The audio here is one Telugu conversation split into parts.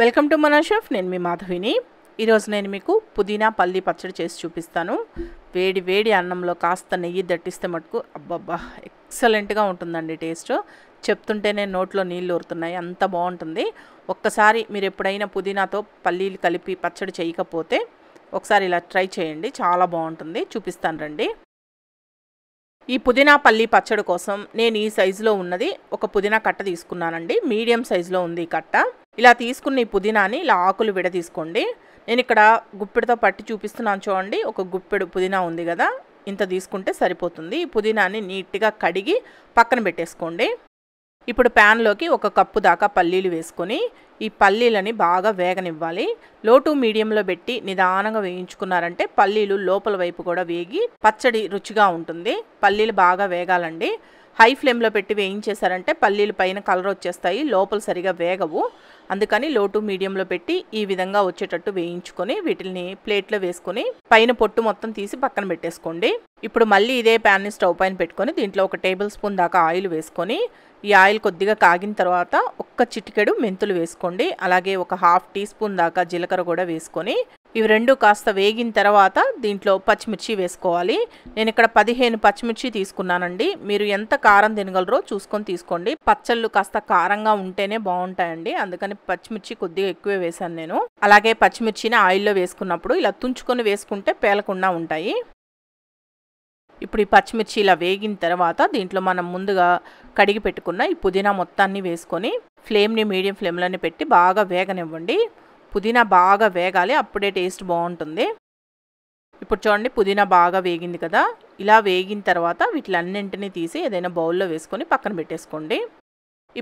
వెల్కమ్ టు మన షెఫ్. నేను మీ మాధవిని. ఈరోజు నేను మీకు పుదీనా పల్లి పచ్చడి చేసి చూపిస్తాను. వేడి వేడి అన్నంలో కాస్త నెయ్యి దట్టిస్తే మటుకు అబ్బబ్బా ఎక్సలెంట్గా ఉంటుందండి. టేస్ట్ చెప్తుంటేనే నోట్లో నీళ్ళు ఊరుతున్నాయి, అంత బాగుంటుంది. ఒక్కసారి మీరు ఎప్పుడైనా పుదీనాతో పల్లీలు కలిపి పచ్చడి చేయకపోతే ఒకసారి ఇలా ట్రై చేయండి, చాలా బాగుంటుంది. చూపిస్తాను రండి. ఈ పుదీనా పల్లి పచ్చడి కోసం నేను ఈ సైజులో ఉన్నది ఒక పుదీనా కట్ట తీసుకున్నానండి. మీడియం సైజులో ఉంది ఈ కట్ట. ఇలా తీసుకున్న ఈ పుదీనాని ఇలా ఆకులు విడదీసుకోండి. నేను ఇక్కడ గుప్పెడుతో పట్టి చూపిస్తున్నాను చూడండి. ఒక గుప్పెడు పుదీనా ఉంది కదా, ఇంత తీసుకుంటే సరిపోతుంది. ఈ పుదీనాని నీట్గా కడిగి పక్కన పెట్టేసుకోండి. ఇప్పుడు ప్యాన్లోకి ఒక కప్పు దాకా పల్లీలు వేసుకొని ఈ పల్లీలని బాగా వేగనివ్వాలి. లో టు మీడియంలో పెట్టి నిదానంగా వేయించుకున్నారంటే పల్లీలు లోపల వైపు కూడా వేగి పచ్చడి రుచిగా ఉంటుంది. పల్లీలు బాగా వేగాలండి. హై ఫ్లేమ్లో పెట్టి వేయించేశారంటే పల్లీలు పైన కలర్ వచ్చేస్తాయి, లోపల సరిగా వేగవు. అందుకని లో టు మీడియంలో పెట్టి ఈ విధంగా వచ్చేటట్టు వేయించుకొని వీటిని ప్లేట్లో వేసుకొని పైన పొట్టు మొత్తం తీసి పక్కన పెట్టేసుకోండి. ఇప్పుడు మళ్ళీ ఇదే ప్యాన్ని స్టవ్ పైన పెట్టుకొని దీంట్లో ఒక టేబుల్ స్పూన్ దాకా ఆయిల్ వేసుకొని ఈ ఆయిల్ కొద్దిగా కాగిన తర్వాత ఒక్క చిటికెడు మెంతులు వేసుకోండి. అలాగే ఒక హాఫ్ టీ స్పూన్ దాకా జీలకర్ర కూడా వేసుకొని ఇవి రెండు కాస్త వేగిన తర్వాత దీంట్లో పచ్చిమిర్చి వేసుకోవాలి. నేను ఇక్కడ 15 పచ్చిమిర్చి తీసుకున్నానండి. మీరు ఎంత కారం తినగలరో చూసుకొని తీసుకోండి. పచ్చళ్ళు కాస్త కారంగా ఉంటేనే బాగుంటాయండి, అందుకని పచ్చిమిర్చి కొద్దిగా ఎక్కువే వేసాను నేను. అలాగే పచ్చిమిర్చిని ఆయిల్లో వేసుకున్నప్పుడు ఇలా తుంచుకొని వేసుకుంటే పేలకుండా ఉంటాయి. ఇప్పుడు ఈ పచ్చిమిర్చి ఇలా వేగిన తర్వాత దీంట్లో మనం ముందుగా కడిగి పెట్టుకున్న ఈ పుదీనా మొత్తాన్ని వేసుకొని ఫ్లేమ్ని మీడియం ఫ్లేమ్లోనే పెట్టి బాగా వేగనివ్వండి. పుదీనా బాగా వేగాలి, అప్పుడే టేస్ట్ బాగుంటుంది. ఇప్పుడు చూడండి, పుదీనా బాగా వేగింది కదా. ఇలా వేగిన తర్వాత వీటిలన్నింటినీ తీసి ఏదైనా బౌల్లో వేసుకొని పక్కన పెట్టేసుకోండి.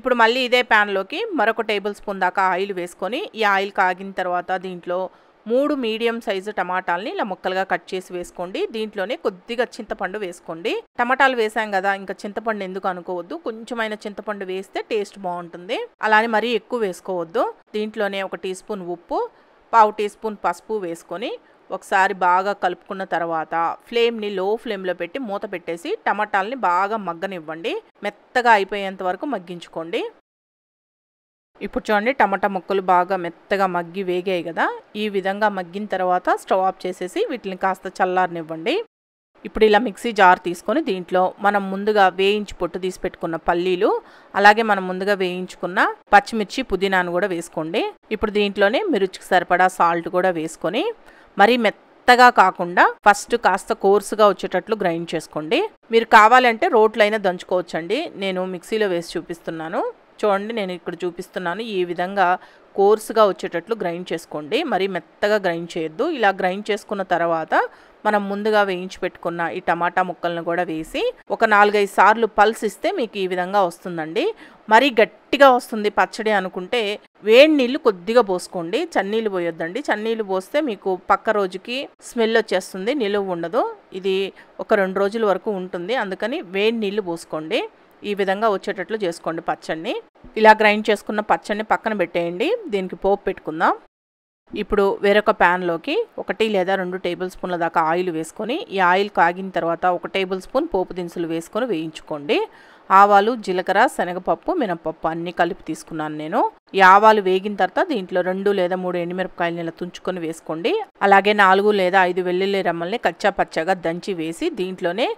ఇప్పుడు మళ్ళీ ఇదే ప్యాన్లోకి మరొక టేబుల్ స్పూన్ దాకా ఆయిల్ వేసుకొని ఈ ఆయిల్ కాగిన తర్వాత దీంట్లో 3 మీడియం సైజు టమాటాలని ఇలా ముక్కలుగా కట్ చేసి వేసుకోండి. దీంట్లోనే కొద్దిగా చింతపండు వేసుకోండి. టమాటాలు వేసాం కదా, ఇంకా చింతపండు ఎందుకు అనుకోవద్దు. కొంచెమైన చింతపండు వేస్తే టేస్ట్ బాగుంటుంది. అలానే మరీ ఎక్కువ వేసుకోవద్దు. దీంట్లోనే ఒక టీ స్పూన్ ఉప్పు, పావు టీ స్పూన్ పసుపు వేసుకొని ఒకసారి బాగా కలుపుకున్న తర్వాత ఫ్లేమ్ని లో ఫ్లేమ్లో పెట్టి మూత పెట్టేసి టమాటాలని బాగా మగ్గనివ్వండి. మెత్తగా అయిపోయేంత వరకు మగ్గించుకోండి. ఇప్పుడు చూడండి, టమాటా ముక్కలు బాగా మెత్తగా మగ్గి వేగాయి కదా. ఈ విధంగా మగ్గిన తర్వాత స్టవ్ ఆఫ్ చేసేసి వీటిని కాస్త చల్లారనివ్వండి. ఇప్పుడు ఇలా మిక్సీ జార్ తీసుకొని దీంట్లో మనం ముందుగా వేయించి పొట్టు తీసి పెట్టుకున్న పల్లీలు, అలాగే మనం ముందుగా వేయించుకున్న పచ్చిమిర్చి, పుదీనాను కూడా వేసుకోండి. ఇప్పుడు దీంట్లోనే రుచికి సరిపడా సాల్ట్ కూడా వేసుకొని మరీ మెత్తగా కాకుండా ఫస్ట్ కాస్త కోర్సుగా వచ్చేటట్లు గ్రైండ్ చేసుకోండి. మీరు కావాలంటే రోట్లో అయినా దంచుకోవచ్చండి. నేను మిక్సీలో వేసి చూపిస్తున్నాను. చూడండి, నేను ఇక్కడ చూపిస్తున్నాను. ఈ విధంగా కోర్సుగా వచ్చేటట్లు గ్రైండ్ చేసుకోండి. మరి మెత్తగా గ్రైండ్ చేయొద్దు. ఇలా గ్రైండ్ చేసుకున్న తర్వాత మనం ముందుగా వేయించి పెట్టుకున్న ఈ టమాటా ముక్కలను కూడా వేసి ఒక 4-5 సార్లు పల్స్ ఇస్తే మీకు ఈ విధంగా వస్తుందండి. మరీ గట్టిగా వస్తుంది పచ్చడి అనుకుంటే వేడి నీళ్ళు కొద్దిగా పోసుకోండి. చన్నీళ్ళు పోయొద్దండి. చన్నీళ్ళు పోస్తే మీకు పక్క రోజుకి స్మెల్ వచ్చేస్తుంది, నిలువ ఉండదు. ఇది ఒక 2 రోజుల వరకు ఉంటుంది, అందుకని వేడి నీళ్ళు పోసుకోండి. ఈ విధంగా వచ్చేటట్లు చేసుకోండి పచ్చడిని. ఇలా గ్రైండ్ చేసుకున్న పచ్చడిని పక్కన పెట్టేయండి. దీనికి పోపు పెట్టుకుందాం. ఇప్పుడు వేరొక ప్యాన్లోకి 1 లేదా 2 టేబుల్ స్పూన్ల దాకా ఆయిల్ వేసుకొని ఈ ఆయిల్ కాగిన తర్వాత 1 టేబుల్ స్పూన్ పోపు దినుసులు వేసుకొని వేయించుకోండి. ఆవాలు, జీలకర్ర, శనగపప్పు, మినపప్పు అన్నీ కలిపి తీసుకున్నాను నేను. ఈ ఆవాలు వేగిన తర్వాత దీంట్లో 2 లేదా 3 ఎండుమిరపకాయలు ఇలా తుంచుకొని వేసుకోండి. అలాగే 4 లేదా 5 వెల్లుల్లి రెమ్మల్ని కచ్చా పచ్చగా దంచి వేసి దీంట్లోనే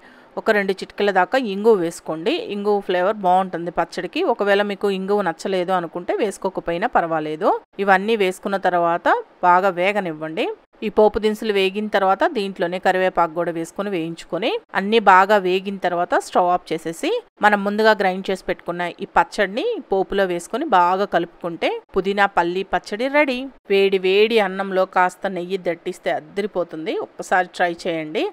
ఒక 2 చిటికెల దాకా ఇంగువ వేసుకోండి. ఇంగువ ఫ్లేవర్ బాగుంటుంది పచ్చడికి. ఒకవేళ మీకు ఇంగువ నచ్చలేదు అనుకుంటే వేసుకోకపోయినా పర్వాలేదు. ఇవన్నీ వేసుకున్న తర్వాత బాగా వేగనివ్వండి. ఈ పోపు దినుసులు వేగిన తర్వాత దీంట్లోనే కరివేపాకు కూడా వేసుకొని వేయించుకొని అన్నీ బాగా వేగిన తర్వాత స్టవ్ ఆఫ్ చేసేసి మనం ముందుగా గ్రైండ్ చేసి పెట్టుకున్న ఈ పచ్చడిని పోపులో వేసుకొని బాగా కలుపుకుంటే పుదీనా పల్లి పచ్చడి రెడీ. వేడి వేడి అన్నంలో కాస్త నెయ్యి దట్టిస్తే అద్దరిపోతుంది. ఒక్కసారి ట్రై చేయండి.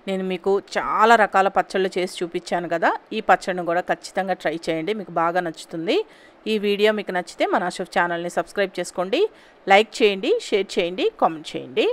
నేను మీకు చాలా రకాల పచ్చళ్ళు చేసి చూపించాను కదా, ఈ పచ్చడిని కూడా ఖచ్చితంగా ట్రై చేయండి, మీకు బాగా నచ్చుతుంది. ఈ వీడియో మీకు నచ్చితే మన షెఫ్ ఛానల్ని సబ్స్క్రైబ్ చేసుకోండి, లైక్ చేయండి, షేర్ చేయండి, కామెంట్ చేయండి.